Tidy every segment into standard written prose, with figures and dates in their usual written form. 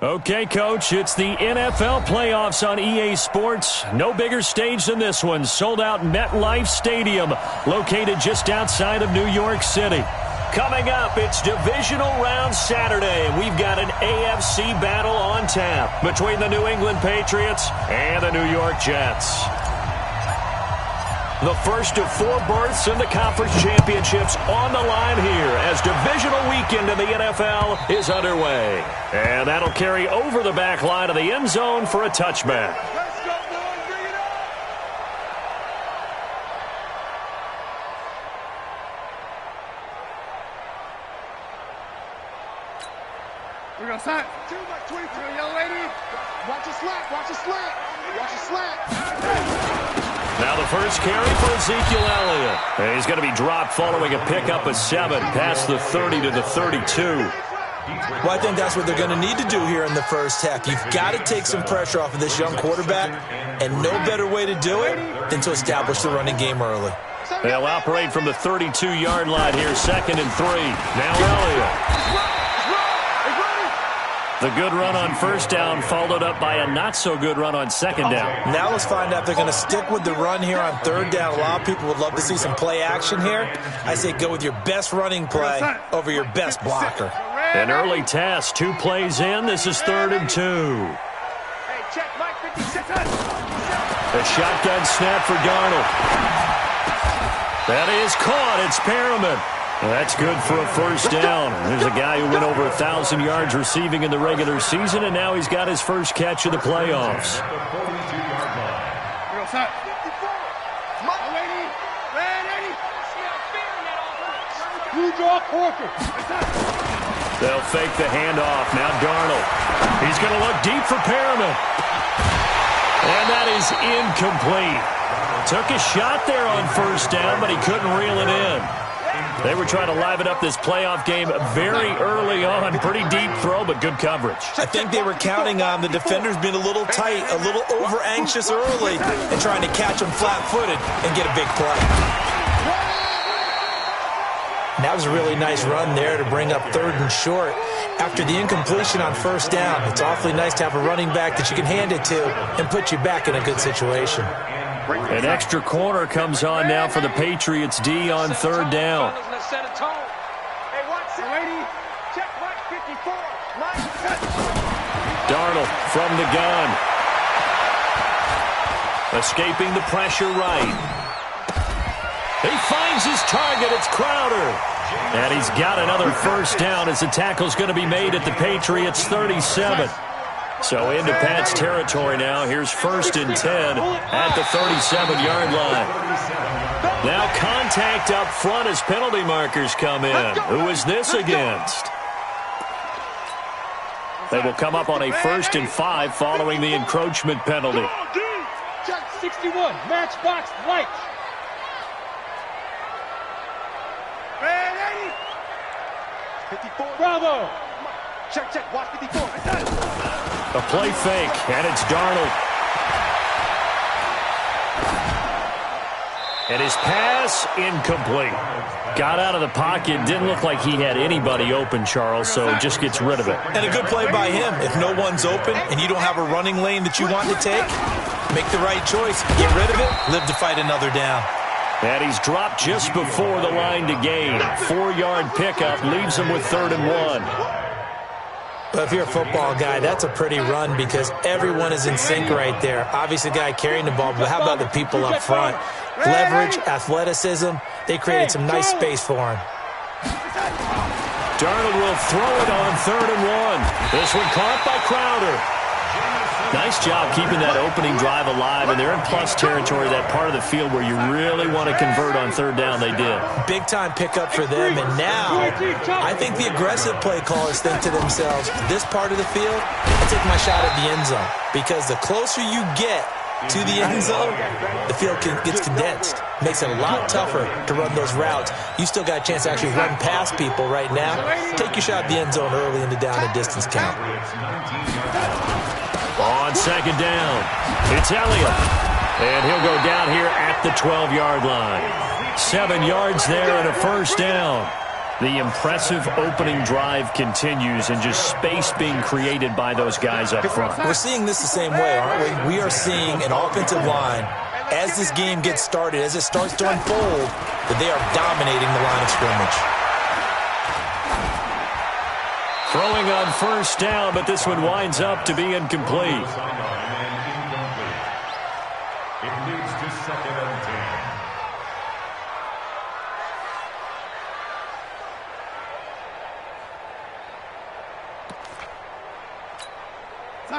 Okay, Coach, it's the NFL playoffs on EA Sports. No bigger stage than this one. Sold out MetLife Stadium, located just outside of New York City. Coming up, it's Divisional Round Saturday, and we've got an AFC battle on tap between the New England Patriots and the New York Jets. The first of 4 berths in the conference championships on the line here as divisional weekend in the NFL is underway. And that'll carry over the back line of the end zone for a touchback. Let's go, boys. Bring it up. We're going to sign. 2 by 23, young lady. Watch your slack. Watch your slack. Watch your slack. Now the first carry for Ezekiel Elliott. And he's going to be dropped following a pickup of 7 past the 30 to the 32. Well, I think that's what they're going to need to do here in the first half. You've got to take some pressure off of this young quarterback, and no better way to do it than to establish the running game early. They'll operate from the 32-yard line here, 2nd and 3. Now Elliott. The good run on first down followed up by a not-so-good run on 2nd down. Now let's find out if they're going to stick with the run here on 3rd down. A lot of people would love to see some play action here. I say go with your best running play over your best blocker. An early test, 2 plays in. This is 3rd and 2. A shotgun snap for Darnold. That is caught. It's Perriman. That's good for a first down. There's a guy who went over 1,000 yards receiving in the regular season, and now he's got his first catch of the playoffs. They'll fake the handoff. Now Darnold. He's going to look deep for Perriman. And that is incomplete. Took a shot there on first down, but he couldn't reel it in. They were trying to liven up this playoff game very early on. Pretty deep throw, but good coverage. I think they were counting on the defenders being a little tight, a little over-anxious early, and trying to catch them flat-footed and get a big play. And that was a really nice run there to bring up 3rd and short. After the incompletion on first down, it's awfully nice to have a running back that you can hand it to and put you back in a good situation. An extra corner comes on now for the Patriots D on 3rd down. Darnold from the gun. Escaping the pressure right. He finds his target. It's Crowder. And he's got another first down as the tackle's going to be made at the Patriots 37. So into Pat's territory now. Here's 1st and 10 at the 37-yard line. Now contact up front as penalty markers come in. Who is this against? They will come up on a 1st and 5 following the encroachment penalty. Check 61, matchbox light. Ready? 54. Bravo. Check, watch 54. A play fake, and it's Darnold. And his pass incomplete. Got out of the pocket. Didn't look like he had anybody open, Charles, so just gets rid of it. And a good play by him. If no one's open and you don't have a running lane that you want to take, make the right choice. Get rid of it. Live to fight another down. And he's dropped just before the line to gain. 4-yard pickup leaves him with 3rd and 1. But if you're a football guy, that's a pretty run because everyone is in sync right there. Obviously, the guy carrying the ball, but how about the people up front? Leverage, athleticism, they created some nice space for him. Darnold will throw it on 3rd and 1. This one caught by Crowder. Nice job keeping that opening drive alive, and they're in plus territory, that part of the field where you really want to convert on 3rd down. They did. Big-time pickup for them, and now I think the aggressive play callers think to themselves, this part of the field, I take my shot at the end zone, because the closer you get to the end zone, the field gets condensed. Makes it a lot tougher to run those routes. You still got a chance to actually run past people right now. Take your shot at the end zone early in the down and distance count. On 2nd down, it's Elliott. And he'll go down here at the 12-yard line. 7 yards there and a first down. The impressive opening drive continues and just space being created by those guys up front. We're seeing this the same way, aren't we? We are seeing an offensive line, as this game gets started, as it starts to unfold, that they are dominating the line of scrimmage. Throwing on first down, but this one winds up to be incomplete. It leads to 2nd and 10.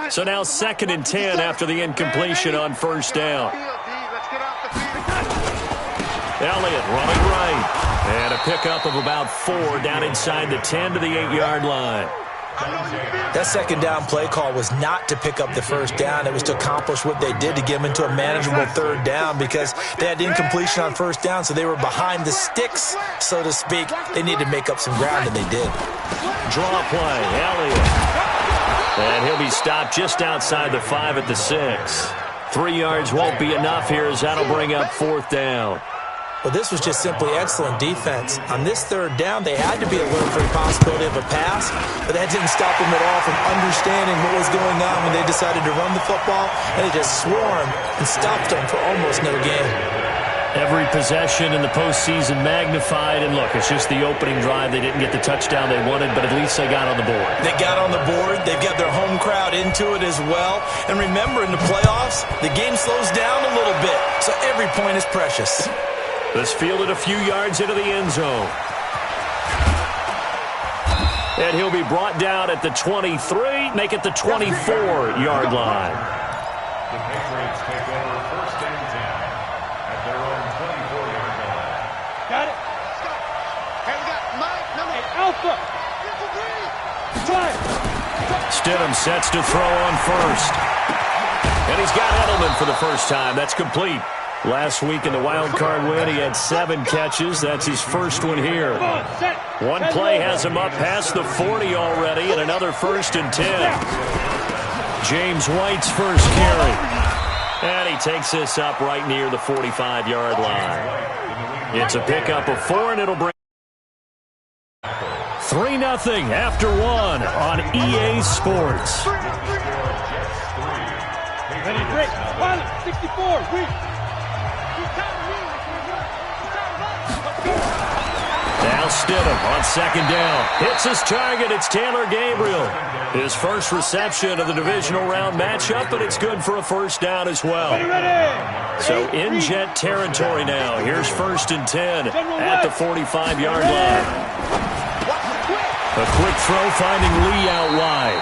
So now 2nd and 10 after the incompletion on first down. Elliott running right. And a pickup of about 4 down inside the 10 to the 8-yard line. That second down play call was not to pick up the first down. It was to accomplish what they did to get them into a manageable third down because they had incompletion on first down, so they were behind the sticks, so to speak. They needed to make up some ground, and they did. Draw play, Elliott. And he'll be stopped just outside the 5 at the 6. 3 yards won't be enough here as that'll bring up 4th down. Well, this was just simply excellent defense. On this third down, they had to be alert for the possibility of a pass, but that didn't stop them at all from understanding what was going on when they decided to run the football, and they just swarmed and stopped them for almost no gain. Every possession in the postseason magnified, and look, it's just the opening drive. They didn't get the touchdown they wanted, but at least they got on the board. They got on the board. They've got their home crowd into it as well. And remember, in the playoffs, the game slows down a little bit, so every point is precious. This fielded a few yards into the end zone. And he'll be brought down at the 23, make it the 24-yard line. The Patriots take over 1st and 10 at their own 24-yard line. Got it. Hey, we got Mike, number 8, Alpha. Stidham sets to throw on first. And he's got Edelman for the first time. That's complete. Last week in the wild card win, he had 7 catches. That's his first one here. One play has him up past the 40 already, and another 1st and 10. James White's first carry. And he takes this up right near the 45-yard line. It's a pickup of 4, and it'll bring 3-0 after 1 on EA Sports. Ready, break. 64. Now Stidham on 2nd down. Hits his target. It's Taylor Gabriel. His first reception of the divisional round matchup, but it's good for a first down as well. So in Jet territory now. Here's 1st and 10 at the 45-yard line. A quick throw finding Lee out wide.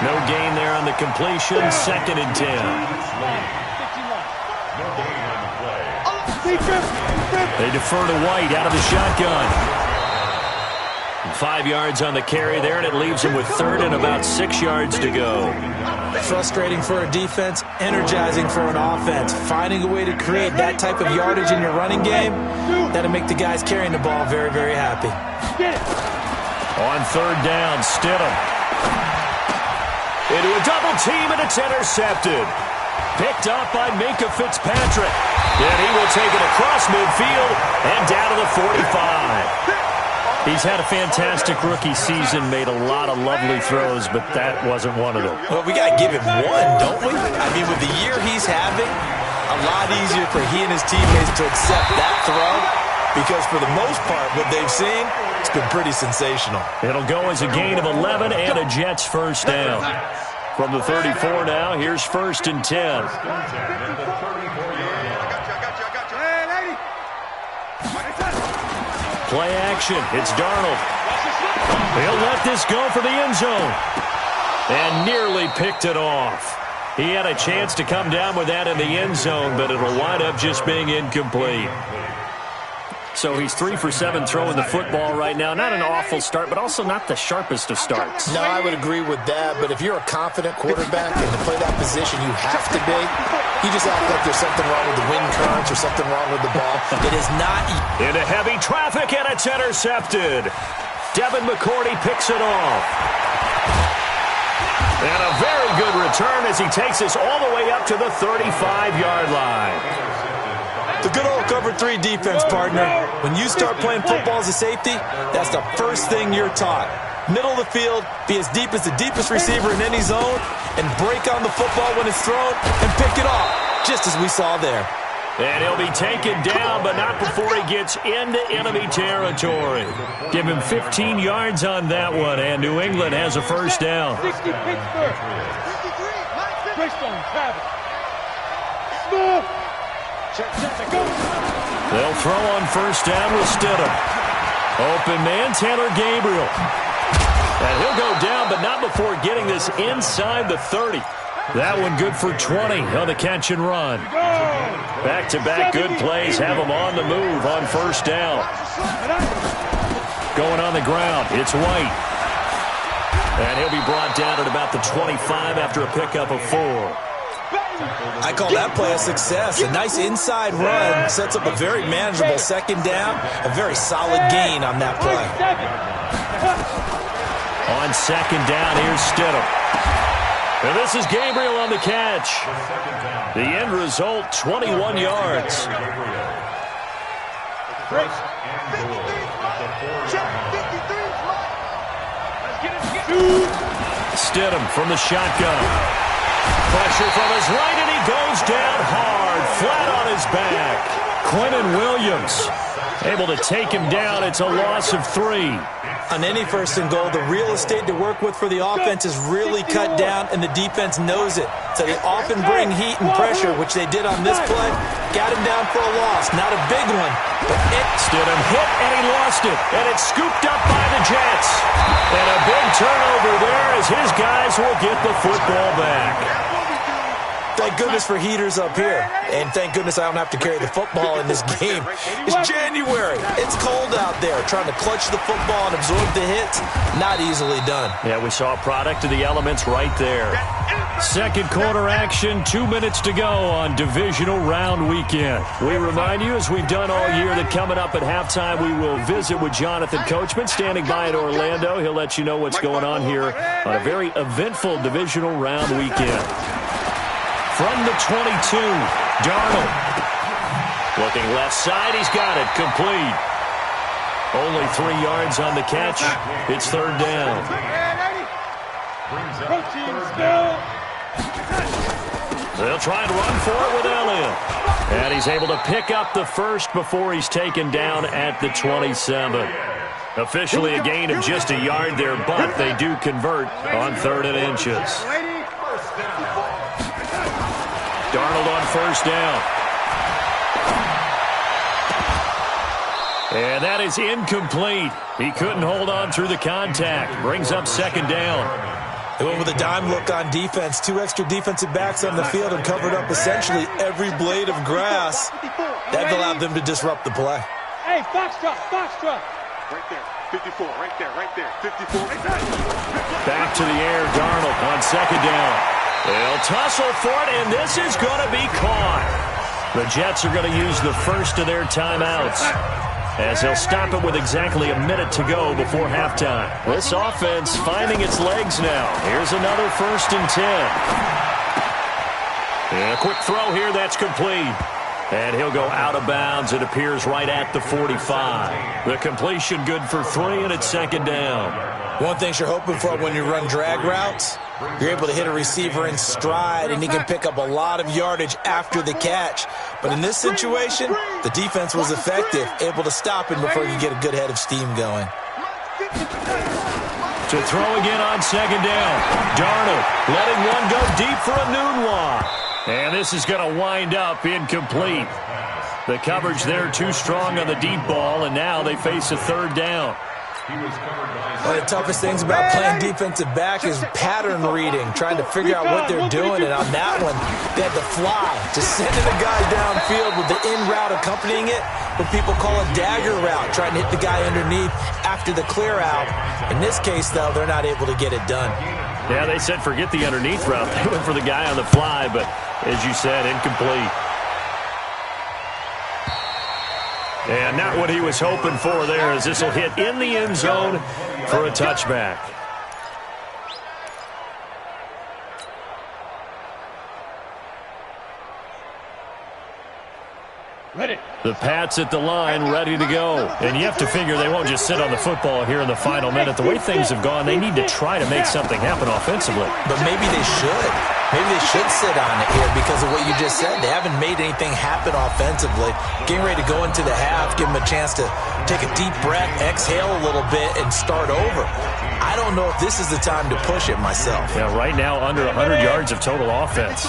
No gain there on the completion. 2nd and 10. They defer to White out of the shotgun. 5 yards on the carry there, and it leaves him with 3rd and about 6 yards to go. Frustrating for a defense, energizing for an offense. Finding a way to create that type of yardage in your running game, that'll make the guys carrying the ball very, very happy. On 3rd down, Stidham. Into a double team, and it's intercepted. Picked up by Minkah Fitzpatrick. And he will take it across midfield and down to the 45. He's had a fantastic rookie season, made a lot of lovely throws, but that wasn't one of them. Well, we got to give him one, don't we? I mean, with the year he's having, a lot easier for he and his teammates to accept that throw because for the most part, what they've seen, it's been pretty sensational. It'll go as a gain of 11 and a Jets first down. From the 34 now, here's 1st and 10. Play action. It's Darnold. He'll let this go for the end zone. And nearly picked it off. He had a chance to come down with that in the end zone, but it'll wind up just being incomplete. So he's 3 for 7 throwing the football right now. Not an awful start, but also not the sharpest of starts. No, I would agree with that. But if you're a confident quarterback and to play that position, you have to be. You just act like there's something wrong with the wind currents or something wrong with the ball. It is not. Into heavy traffic, and it's intercepted. Devin McCourty picks it off. And a very good return as he takes us all the way up to the 35-yard line. The good old cover 3 defense, partner. When you start playing football as a safety, that's the first thing you're taught. Middle of the field, be as deep as the deepest receiver in any zone, and break on the football when it's thrown and pick it off, just as we saw there. And he'll be taken down, but not before he gets into enemy territory. Give him 15 yards on that one, and New England has a first down. 60 Pittsburgh. 53. Bridgestone, Travis. Smooth. Check, go. They'll throw on first down with Stidham. Open man, Taylor Gabriel. And he'll go down, but not before getting this inside the 30. That one good for 20 on the catch and run. Back-to-back good plays have him on the move on first down. Going on the ground, it's White. And he'll be brought down at about the 25 after a pickup of 4. I call that play a success. A nice inside run sets up a very manageable second down. A very solid gain on that play. On second down, here's Stidham. And this is Gabriel on the catch. The end result, 21 yards. Stidham from the shotgun. Pressure from his right, and he goes down hard, flat on his back. Quentin Williams able to take him down. It's a loss of 3. On any first and goal, the real estate to work with for the offense is really cut down, and the defense knows it. So they often bring heat and pressure, which they did on this play. Got him down for a loss. Not a big one, but it. Stidham hit, and he lost it. And it's scooped up by the Jets. And a big turnover there as his guys will get the football back. Thank goodness for heaters up here. And thank goodness I don't have to carry the football in this game. It's January. It's cold out there. Trying to clutch the football and absorb the hits, not easily done. Yeah, we saw a product of the elements right there. Second quarter action, 2 minutes to go on divisional round weekend. We remind you, as we've done all year, that coming up at halftime, we will visit with Jonathan Coachman, standing by in Orlando. He'll let you know what's going on here on a very eventful divisional round weekend. From the 22, Darnold. Looking left side, he's got it, complete. Only 3 yards on the catch. It's third down. They'll try and run for it with Elliott. And he's able to pick up the first before he's taken down at the 27. Officially a gain of just a yard there, but they do convert on 3rd and inches. Darnold on first down. And that is incomplete. He couldn't hold on through the contact. Brings up second down. They went with a dime look on defense. 2 extra defensive backs on the field and covered up essentially every blade of grass. That allowed them to disrupt the play. Hey, Foxtrot. Right there, 54, right there, 54. Back to the air, Darnold on second down. They'll tussle for it, and this is going to be caught. The Jets are going to use the first of their timeouts, as they'll stop it with exactly a minute to go before halftime. This offense finding its legs now. Here's another 1st and 10. And a quick throw here, that's complete. And he'll go out of bounds. It appears right at the 45. The completion good for 3, and it's second down. One thing you're hoping for when you run drag routes, you're able to hit a receiver in stride, and he can pick up a lot of yardage after the catch. But in this situation, the defense was effective, able to stop him before he could get a good head of steam going. To throw again on second down. Darnold letting one go deep for a Nunwa. And this is going to wind up incomplete. The coverage there too strong on the deep ball, and now they face a third down. One of the toughest things about playing defensive back is pattern reading, trying to figure out what they're doing. And on that one, they had to fly, just sending the guy downfield with the in route accompanying it, what people call a dagger route, trying to hit the guy underneath after the clear out. In this case, though, they're not able to get it done. Yeah, they said forget the underneath route. They went for the guy on the fly, but as you said, incomplete. And not what he was hoping for there, as this will hit in the end zone for a touchback. Ready. The Pats at the line, ready to go. And you have to figure they won't just sit on the football here in the final minute. The way things have gone, they need to try to make something happen offensively. But maybe they should. Maybe they should sit on it here because of what you just said. They haven't made anything happen offensively. Getting ready to go into the half, give them a chance to take a deep breath, exhale a little bit, and start over. I don't know if this is the time to push it myself. Yeah, right now under 100 yards of total offense.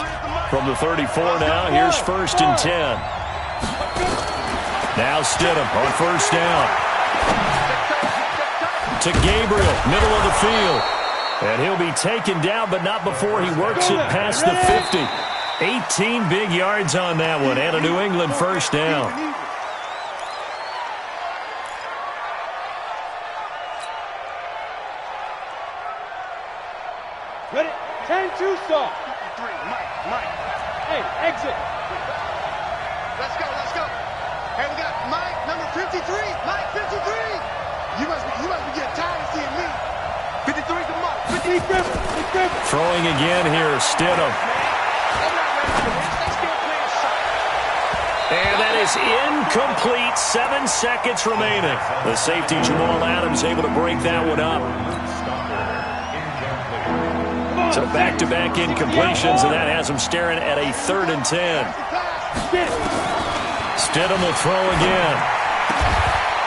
From the 34 now, here's 1st and 10. Now Stidham on 1st down. To Gabriel, middle of the field. And he'll be taken down, but not before he works it past the 50. 18 big yards on that one, and a New England 1st down. Ready? 10-2 stop. Mike. Hey, exit. Let's go. Hey, we got Mike, number 53. Mike, 53. You must be getting tired of seeing me. 53 to Mike. 53. Throwing again here, Stidham. And that is incomplete. 7 seconds remaining. The safety, Jamal Adams, able to break that one up. So back-to-back incompletions, and that has him staring at a 3rd and 10. Stidham will throw again.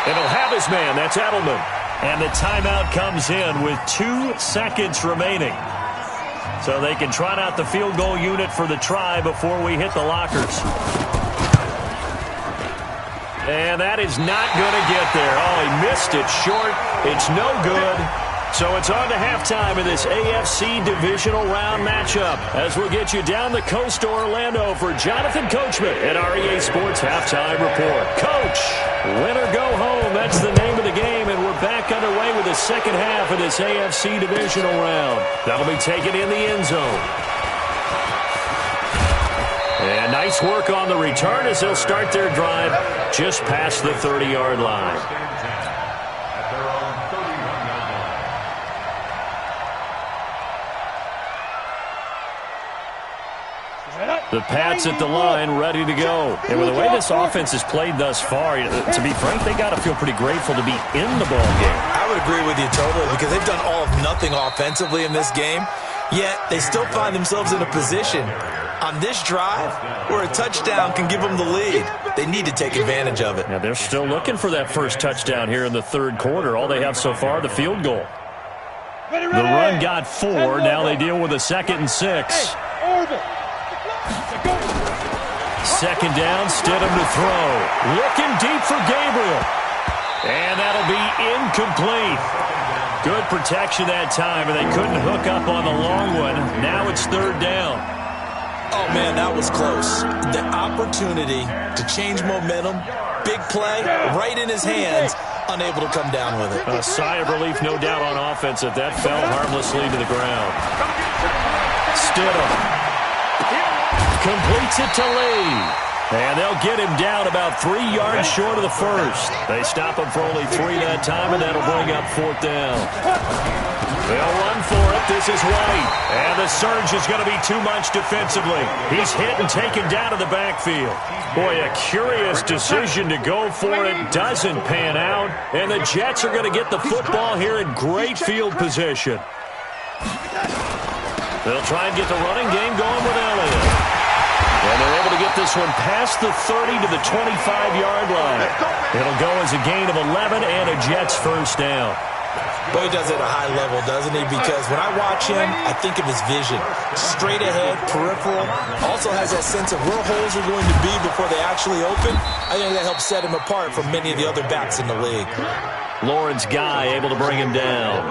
And he'll have his man. That's Edelman. And the timeout comes in with 2 seconds remaining. So they can trot out the field goal unit for the try before we hit the lockers. And that is not going to get there. Oh, he missed it short. It's no good. So it's on to halftime in this AFC divisional round matchup as we'll get you down the coast to Orlando for Jonathan Coachman at our EA Sports Halftime Report. Coach, win or go home, that's the name of the game, and we're back underway with the second half of this AFC divisional round. That'll be taken in the end zone. And nice work on the return as they'll start their drive just past the 30-yard line. The Pats at the line, ready to go. And with the way this offense has played thus far, to be frank, they got to feel pretty grateful to be in the ball game. I would agree with you totally because they've done all of nothing offensively in this game, yet they still find themselves in a position on this drive where a touchdown can give them the lead. They need to take advantage of it. Now they're still looking for that first touchdown here in the 3rd quarter. All they have so far, the field goal. The run got 4. Now they deal with a 2nd and 6. Second down, Stidham to throw. Looking deep for Gabriel. And that'll be incomplete. Good protection that time, and they couldn't hook up on the long one. Now it's 3rd down. Oh, man, that was close. The opportunity to change momentum, big play, right in his hands, unable to come down with it. A sigh of relief, no doubt, on offense that fell harmlessly to the ground. Stidham completes it to Lee. And they'll get him down about 3 yards short of the first. They stop him for only 3 that time, and that'll bring up 4th down. They'll run for it. This is White. And the surge is going to be too much defensively. He's hit and taken down to the backfield. Boy, a curious decision to go for it. Doesn't pan out. And the Jets are going to get the football here in great field position. They'll try and get the running game going with Elliott. And they're able to get this one past the 30 to the 25-yard line. It'll go as a gain of 11 and a Jets 1st down. Boy, he does it at a high level, doesn't he? Because when I watch him, I think of his vision. Straight ahead, peripheral. Also has that sense of where holes are going to be before they actually open. I think that helps set him apart from many of the other backs in the league. Lawrence Guy able to bring him down.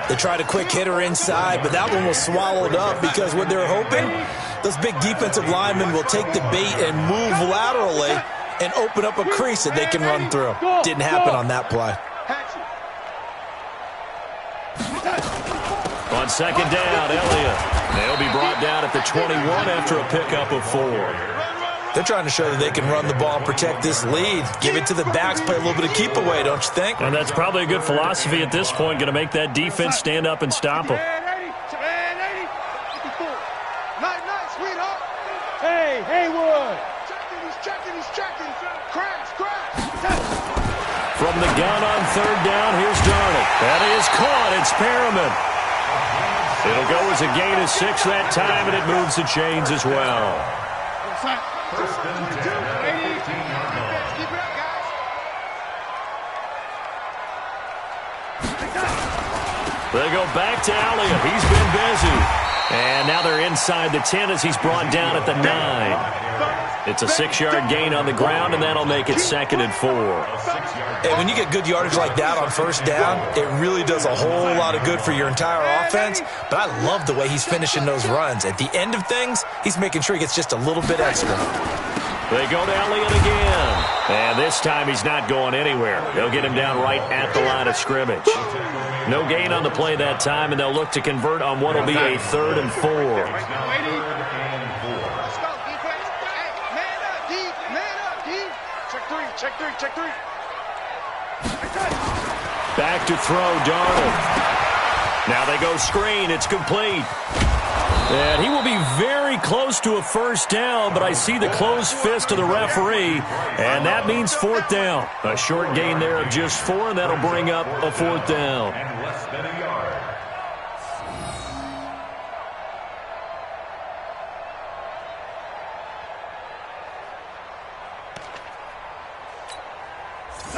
They tried a quick hitter inside, but that one was swallowed up because what they're hoping, those big defensive linemen will take the bait and move laterally and open up a crease that they can run through. Didn't happen on that play. On 2nd down, Elliott. They'll be brought down at the 21 after a pickup of 4. They're trying to show that they can run the ball and protect this lead. Give it to the backs, play a little bit of keep away, don't you think? And that's probably a good philosophy at this point, going to make that defense stand up and stop them. Hey, Haywood. He's checking. Crack. From the gun on third down, here's Darnold. That is caught. It's Perriman. It'll go as a gain of 6 that time, and it moves the chains as well. First and 10 at the 15-yard line. Keep it up, guys. They go back to Elliott. He's been busy. And now they're inside the 10 as he's brought down at the 9. It's a 6-yard gain on the ground, and that'll make it 2nd and 4. Hey, when you get good yardage like that on first down, it really does a whole lot of good for your entire offense. But I love the way he's finishing those runs. At the end of things, he's making sure he gets just a little bit extra. They go to Elliott again. And this time he's not going anywhere. They'll get him down right at the line of scrimmage. No gain on the play that time, and they'll look to convert on what will be a 3rd and 4. Let's go, defense. Hey, man up, D. Man up, D. Check three. Back to throw, Darnold. Now they go screen. It's complete. And he will be very close to a first down, but I see the closed fist of the referee, and that means 4th down. A short gain there of just 4, and that'll bring up a 4th down. And less than a yard.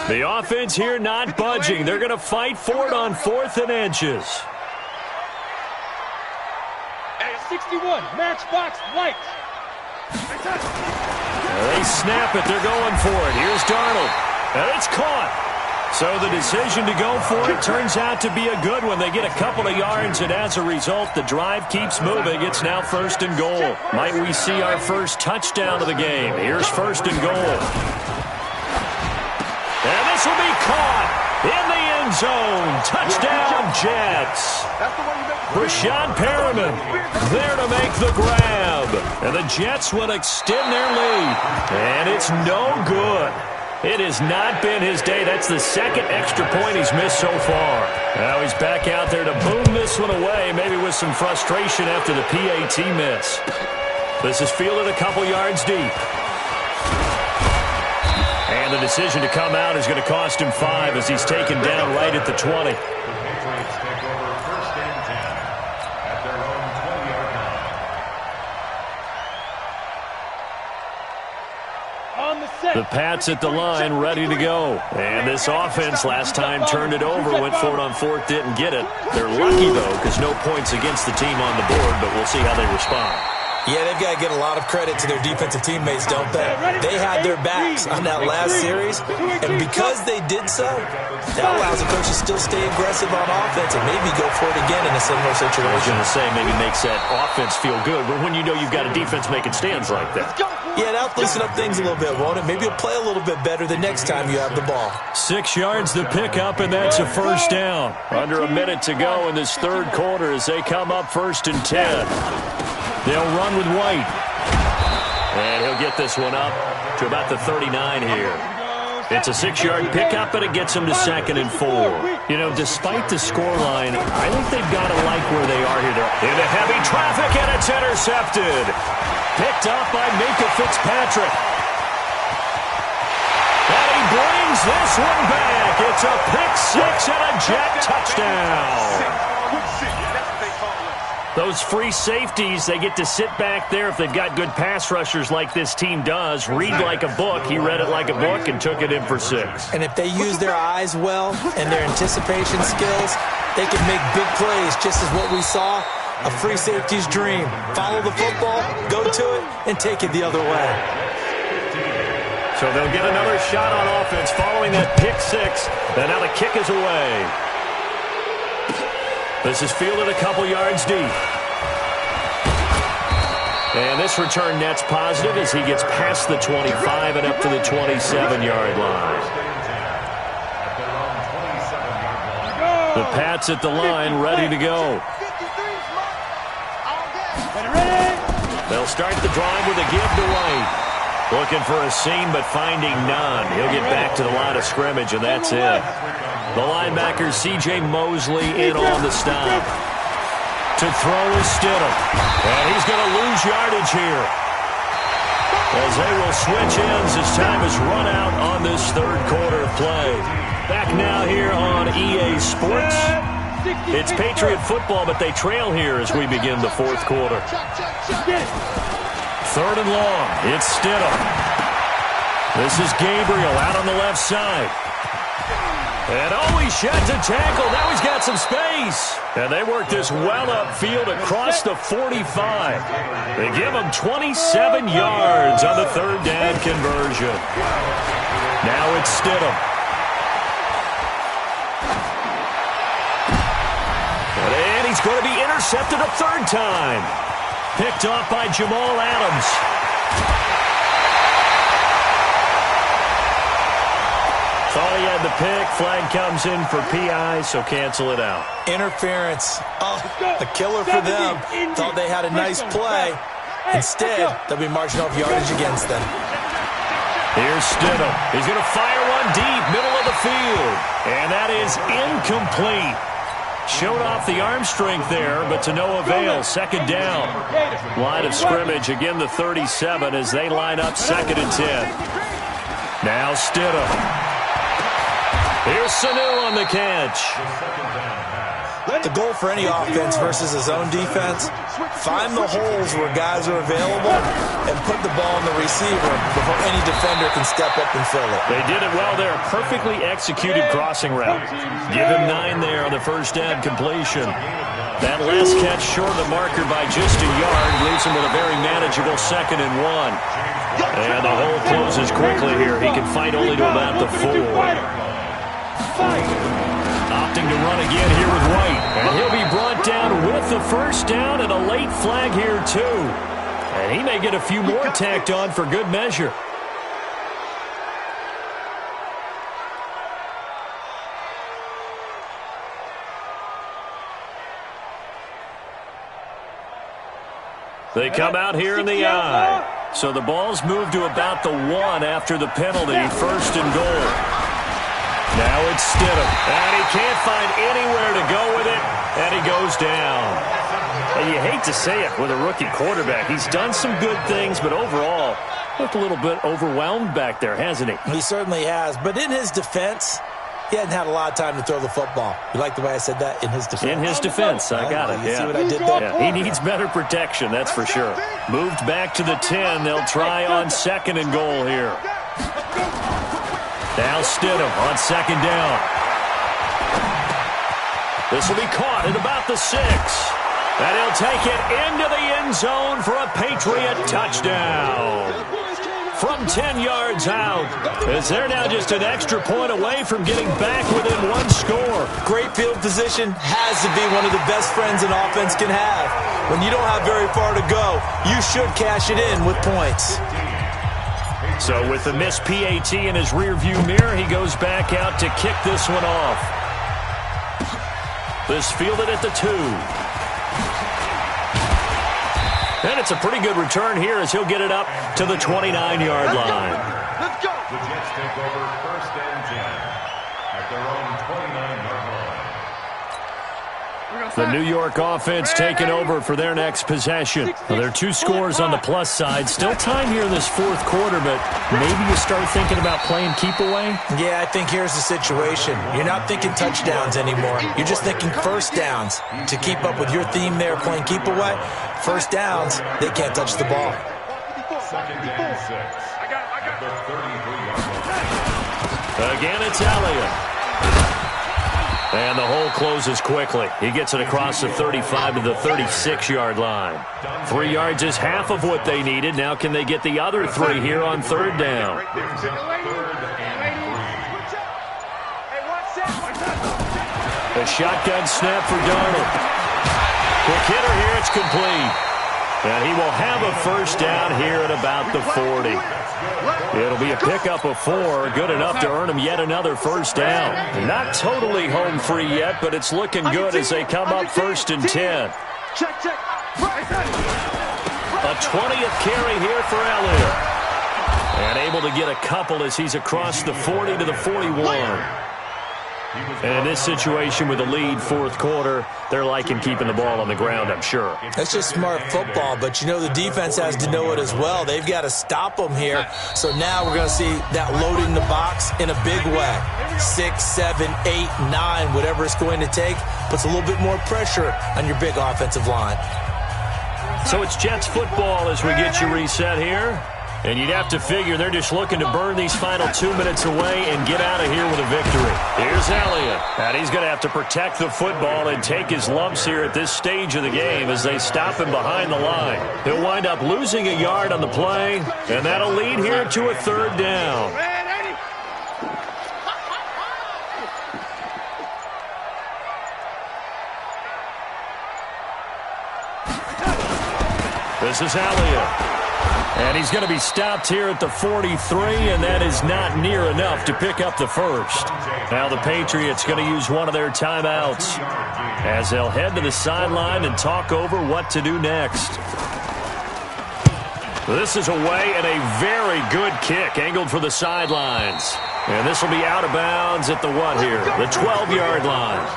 The offense here not budging. They're going to fight for it on 4th and inches. 61, matchbox light. They snap it. They're going for it. Here's Darnold. And it's caught. So the decision to go for it turns out to be a good one. They get a couple of yards, and as a result, the drive keeps moving. It's now 1st and goal. Might we see our first touchdown of the game? Here's 1st and goal. And this will be caught in the end zone. Touchdown, Jets. Rashad Perriman there to make the grab. And the Jets will extend their lead. And it's no good. It has not been his day. That's the 2nd extra point he's missed so far. Now he's back out there to boom this one away, maybe with some frustration after the PAT miss. This is fielded a couple yards deep. And the decision to come out is going to cost him 5 as he's taken down right at the 20. The Patriots take over 1st and 10 at their own 20-yard line. The Pats at the line, ready to go. And this offense last time turned it over, went for it on 4th, didn't get it. They're lucky, though, because no points against the team on the board, but we'll see how they respond. Yeah, they've got to get a lot of credit to their defensive teammates, don't they? They had their backs on that last series, and because they did so, that allows the coach to still stay aggressive on offense and maybe go for it again in a similar situation. I was going to say maybe makes that offense feel good, but when you know you've got a defense making stands like that. Yeah, that'll loosen up things a little bit, won't it? Maybe you'll play a little bit better the next time you have the ball. 6 yards the pickup, and that's a first down. Under a minute to go in this 3rd quarter as they come up 1st and 10. They'll run with White. And he'll get this one up to about the 39 here. It's a 6-yard pickup, but it gets him to 2nd and 4. You know, despite the scoreline, I think they've got to like where they are here. Into heavy traffic, and it's intercepted. Picked up by Minkah Fitzpatrick. And he brings this one back. It's a pick-6 and a Jet touchdown. Those free safeties, they get to sit back there if they've got good pass rushers like this team does. Read like a book. He read it like a book and took it in for 6. And if they use their eyes well and their anticipation skills, they can make big plays, just as what we saw, a free safety's dream. Follow the football, go to it, and take it the other way. So they'll get another shot on offense following that pick-6. And now the kick is away. This is fielded a couple yards deep. And this return net's positive as he gets past the 25 and up to the 27-yard line. The Pats at the line, ready to go. They'll start the drive with a give to White. Looking for a seam, but finding none. He'll get back to the line of scrimmage, and that's it. The linebacker, C.J. Mosley, in on the stop. To throw is Stidham. And he's going to lose yardage here, as they will switch ends as time is run out on this 3rd quarter of play. Back now here on EA Sports. It's Patriot football, but they trail here as we begin the fourth quarter. 3rd and long. It's Stidham. This is Gabriel out on the left side. And he sheds a tackle. Now he's got some space. And they work this well upfield across the 45. They give him 27 yards on the 3rd down conversion. Now it's Stidham. And he's going to be intercepted a 3rd time. Picked off by Jamal Adams. Thought he had the pick. Flag comes in for PI, so cancel it out. Interference. Oh, a killer for them. Thought they had a nice play. Instead, they'll be marching off yardage against them. Here's Stidham. He's going to fire one deep, middle of the field. And that is incomplete. Showed off the arm strength there, but to no avail. 2nd down. Line of scrimmage, again the 37 as they line up 2nd and 10. Now Stidham. Here's Sanu on the catch. The goal for any offense versus his own defense, find the holes where guys are available and put the ball in the receiver before any defender can step up and fill it. They did it well there. Perfectly executed crossing route. Give him 9 there on the 1st down completion. That last catch short of the marker by just a yard leaves him with a very manageable 2nd and 1. And the hole closes quickly here. He can fight only to about the 4. Opting to run again here with White. And he'll be brought down with the 1st down and a late flag here too. And he may get a few more tacked on for good measure. They come out here in the I. So the ball's moved to about the 1 after the penalty. 1st and goal. Now it's Stidham, and he can't find anywhere to go with it, and he goes down. And you hate to say it with a rookie quarterback. He's done some good things, but overall, looked a little bit overwhelmed back there, hasn't he? He certainly has, but in his defense, he hadn't had a lot of time to throw the football. You like the way I said that? In his defense. In his defense, I got it, You see what I did there? Yeah, he needs better protection, that's for sure. Moved back to the 10. They'll try on 2nd and goal here. Now Stidham on 2nd down. This will be caught at about the 6. And he'll take it into the end zone for a Patriot touchdown. From 10 yards out, as they're now just an extra point away from getting back within 1 score. Great field position has to be one of the best friends an offense can have. When you don't have very far to go, you should cash it in with points. So with the missed PAT in his rearview mirror, he goes back out to kick this one off. This fielded at the 2. And it's a pretty good return here as he'll get it up to the 29-yard line. Let's go. The Jets take over 1st and 10 at their own 29-yard line. The New York offense taking over for their next possession. Well, there are 2 scores on the plus side. Still time here in this 4th quarter, but maybe you start thinking about playing keep away? Yeah, I think here's the situation. You're not thinking touchdowns anymore. You're just thinking 1st downs. To keep up with your theme there, playing keep away, 1st downs, they can't touch the ball. 2nd and 6 at the 33-yard line. Again, it's Elliott. And the hole closes quickly. He gets it across the 35 to the 36-yard line. 3 yards is half of what they needed. Now can they get the other 3 here on 3rd down? A shotgun snap for Darnold. Quick hitter here, it's complete. And he will have a 1st down here at about the 40. It'll be a pickup of 4, good enough to earn him yet another 1st down. Not totally home free yet, but it's looking good as they come up 1st and 10. Check. A 20th carry here for Elliott. And able to get a couple as he's across the 40 to the 41. And in this situation with the lead, fourth quarter, they're liking keeping the ball on the ground, I'm sure. That's just smart football, but you know the defense has to know it as well. They've got to stop them here. So now we're going to see that loading the box in a big way. 6, 7, 8, 9, whatever it's going to take, puts a little bit more pressure on your big offensive line. So it's Jets football as we get you reset here. And you'd have to figure they're just looking to burn these final 2 minutes away and get out of here with a victory. Here's Elliott. And he's going to have to protect the football and take his lumps here at this stage of the game as they stop him behind the line. He'll wind up losing a yard on the play, and that'll lead here to a third down. This is Elliott. And he's going to be stopped here at the 43, and that is not near enough to pick up the first. Now the Patriots going to use one of their timeouts as they'll head to the sideline and talk over what to do next. This is away and a very good kick angled for the sidelines. And this will be out of bounds at the what here? The 12-yard line.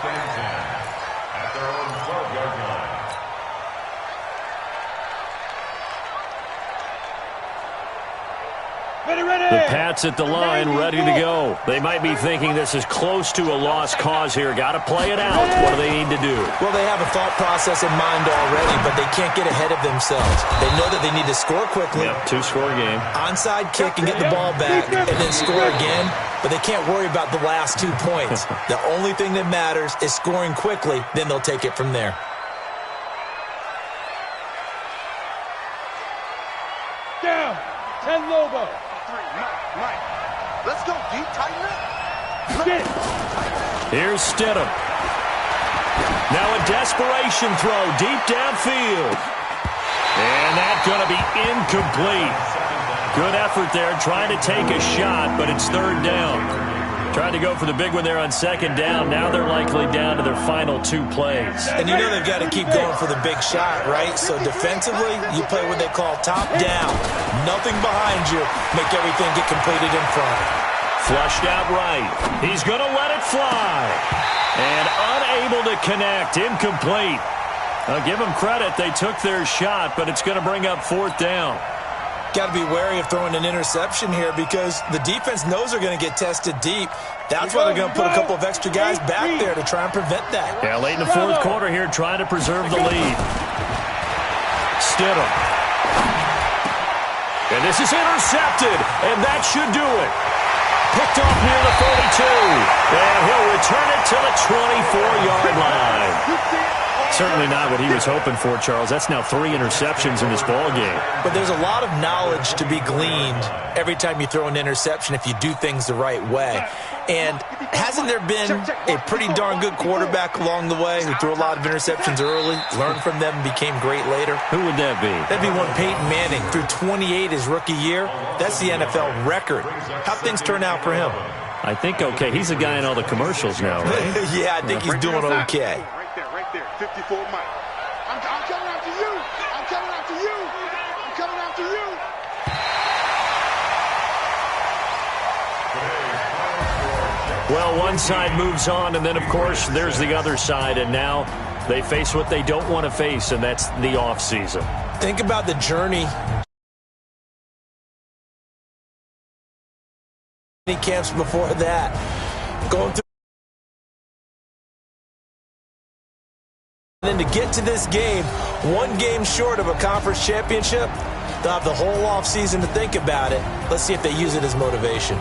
The Pats at the line, ready to go. They might be thinking this is close to a lost cause here. Got to play it out. What do they need to do? Well, they have a thought process in mind already, but they can't get ahead of themselves. They know that they need to score quickly. Yep, two-score game. Onside kick and get the ball back and then score again, but they can't worry about the last 2 points. The only thing that matters is scoring quickly, then they'll take it from there. Down. 10 Lobo. Mike. Let's go, D. Tighten up. Here's Stidham. Now a desperation throw deep downfield. And that's going to be incomplete. Good effort there trying to take a shot, but it's third down. Tried to go for the big one there on second down. Now they're likely down to their final 2 plays. And you know they've got to keep going for the big shot, right? So defensively, you play what they call top down. Nothing behind you. Make everything get completed in front. Flushed out right. He's going to let it fly. And unable to connect. Incomplete. I'll give them credit. They took their shot, but it's going to bring up fourth down. Got to be wary of throwing an interception here because the defense knows they're going to get tested deep. That's why they're going to put a couple of extra guys back there to try and prevent that. Yeah, late in the fourth quarter here, trying to preserve the lead. Stidham. And this is intercepted, and that should do it. Picked off near the 32, and he'll return it to the 24-yard line. Certainly not what he was hoping for, Charles. That's now 3 interceptions in this ball game. But there's a lot of knowledge to be gleaned every time you throw an interception if you do things the right way. And hasn't there been a pretty darn good quarterback along the way who threw a lot of interceptions early, learned from them, and became great later? Who would that be? That'd be one Peyton Manning. Threw 28 his rookie year. That's the NFL record. How'd things turn out for him? I think okay. He's a guy in all the commercials now, right? Yeah, I think he's doing okay. Right there, 54 Mike. I'm coming after you. I'm coming after you. I'm coming after you. Well, one side moves on, and then, of course, there's the other side, and now they face what they don't want to face, and that's the offseason. Think about the journey. Camps before that. Going through. And then to get to this game, 1 game short of a conference championship, they'll have the whole offseason to think about it. Let's see if they use it as motivation.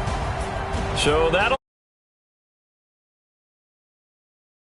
So that'll